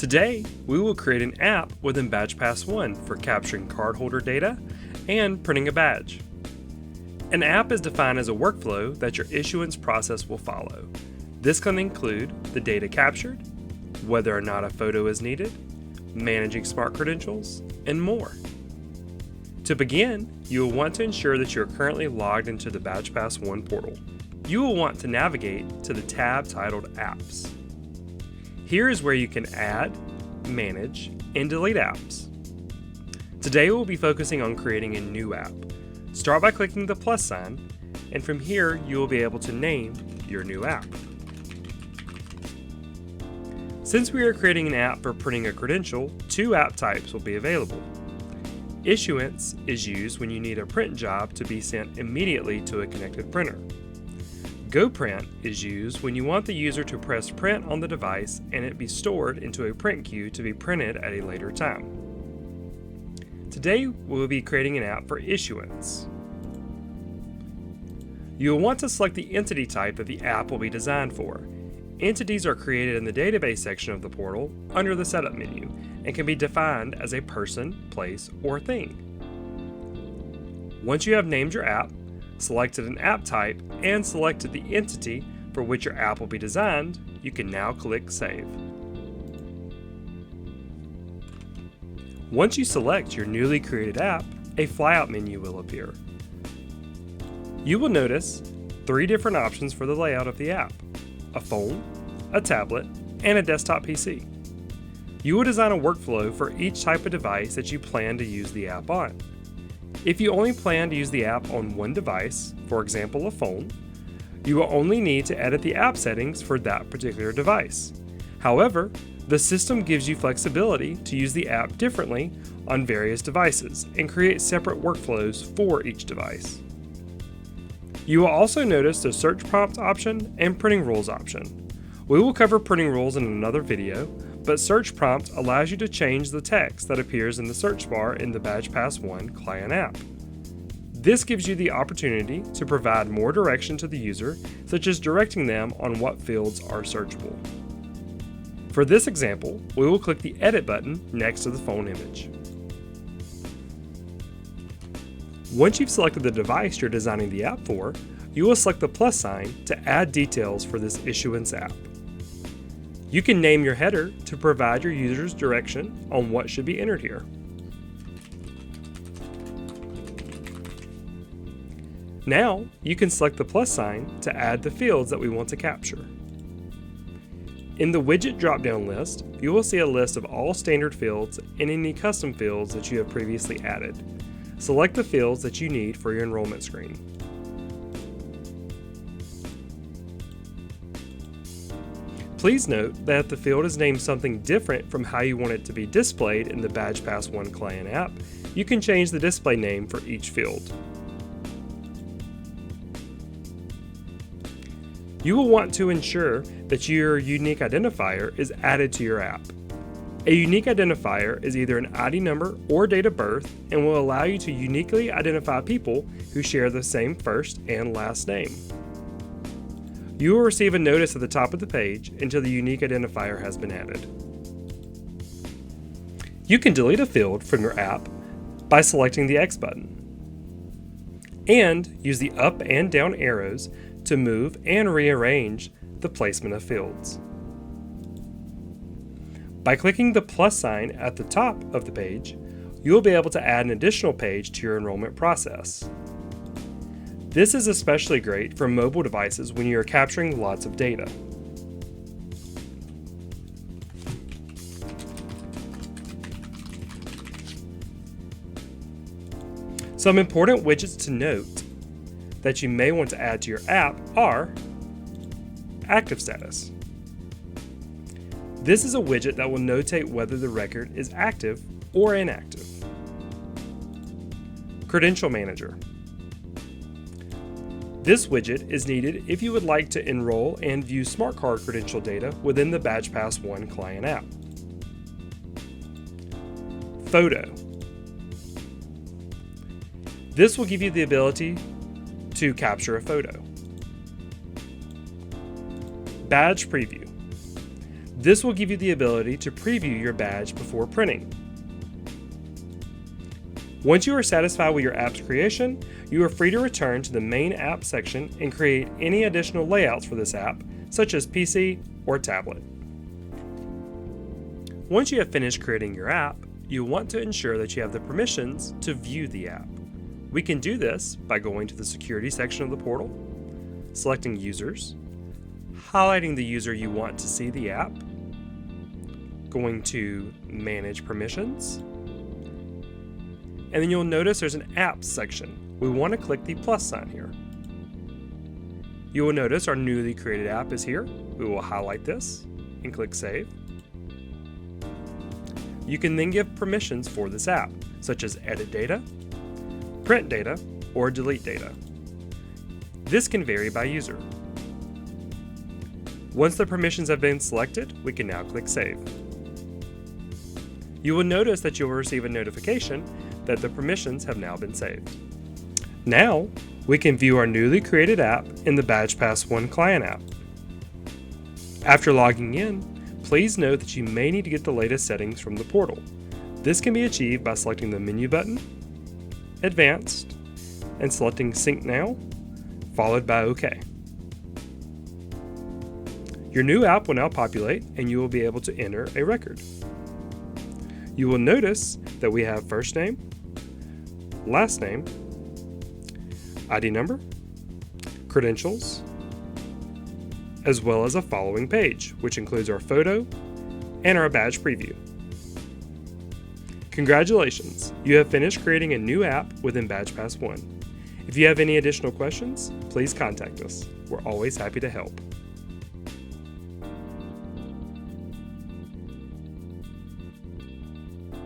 Today, we will create an app within BadgePass ONE for capturing cardholder data and printing a badge. An app is defined as a workflow that your issuance process will follow. This can include the data captured, whether or not a photo is needed, managing smart credentials, and more. To begin, you will want to ensure that you are currently logged into the BadgePass ONE portal. You will want to navigate to the tab titled Apps. Here is where you can add, manage, and delete apps. Today we'll be focusing on creating a new app. Start by clicking the plus sign, and from here you will be able to name your new app. Since we are creating an app for printing a credential, two app types will be available. Issuance is used when you need a print job to be sent immediately to a connected printer. GoPrint is used when you want the user to press print on the device and it be stored into a print queue to be printed at a later time. Today we will be creating an app for issuance. You will want to select the entity type that the app will be designed for. Entities are created in the database section of the portal under the setup menu and can be defined as a person, place, or thing. Once you have named your app, selected an app type, and selected the entity for which your app will be designed, you can now click Save. Once you select your newly created app, a flyout menu will appear. You will notice three different options for the layout of the app: a phone, a tablet, and a desktop PC. You will design a workflow for each type of device that you plan to use the app on. If you only plan to use the app on one device, for example a phone, you will only need to edit the app settings for that particular device. However, the system gives you flexibility to use the app differently on various devices and create separate workflows for each device. You will also notice the search prompt option and printing rules option. We will cover printing rules in another video, but search prompt allows you to change the text that appears in the search bar in the BadgePass ONE client app. This gives you the opportunity to provide more direction to the user, such as directing them on what fields are searchable. For this example, we will click the Edit button next to the phone image. Once you've selected the device you're designing the app for, you will select the plus sign to add details for this Issuance app. You can name your header to provide your users direction on what should be entered here. Now, you can select the plus sign to add the fields that we want to capture. In the widget drop-down list, you will see a list of all standard fields and any custom fields that you have previously added. Select the fields that you need for your enrollment screen. Please note that if the field is named something different from how you want it to be displayed in the BadgePass ONE client app, you can change the display name for each field. You will want to ensure that your unique identifier is added to your app. A unique identifier is either an ID number or date of birth and will allow you to uniquely identify people who share the same first and last name. You will receive a notice at the top of the page until the unique identifier has been added. You can delete a field from your app by selecting the X button, and use the up and down arrows to move and rearrange the placement of fields. By clicking the plus sign at the top of the page, you will be able to add an additional page to your enrollment process. This is especially great for mobile devices when you are capturing lots of data. Some important widgets to note that you may want to add to your app are Active Status. This is a widget that will notate whether the record is active or inactive. Credential Manager. This widget is needed if you would like to enroll and view smart card credential data within the BadgePass ONE client app. Photo. This will give you the ability to capture a photo. Badge Preview. This will give you the ability to preview your badge before printing. Once you are satisfied with your app's creation, you are free to return to the main app section and create any additional layouts for this app, such as PC or tablet. Once you have finished creating your app, you'll want to ensure that you have the permissions to view the app. We can do this by going to the security section of the portal, selecting users, highlighting the user you want to see the app, going to manage permissions, and then you'll notice there's an apps section. We want to click the plus sign here. You will notice our newly created app is here. We will highlight this and click save. You can then give permissions for this app, such as edit data, print data, or delete data. This can vary by user. Once the permissions have been selected, we can now click save. You will notice that you will receive a notification that the permissions have now been saved. Now, we can view our newly created app in the BadgePass ONE client app. After logging in, please note that you may need to get the latest settings from the portal. This can be achieved by selecting the menu button, Advanced, and selecting Sync Now, followed by OK. Your new app will now populate and you will be able to enter a record. You will notice that we have first name, last name, ID number, credentials, as well as a following page, which includes our photo and our badge preview. Congratulations, you have finished creating a new app within BadgePass ONE. If you have any additional questions, please contact us. We're always happy to help.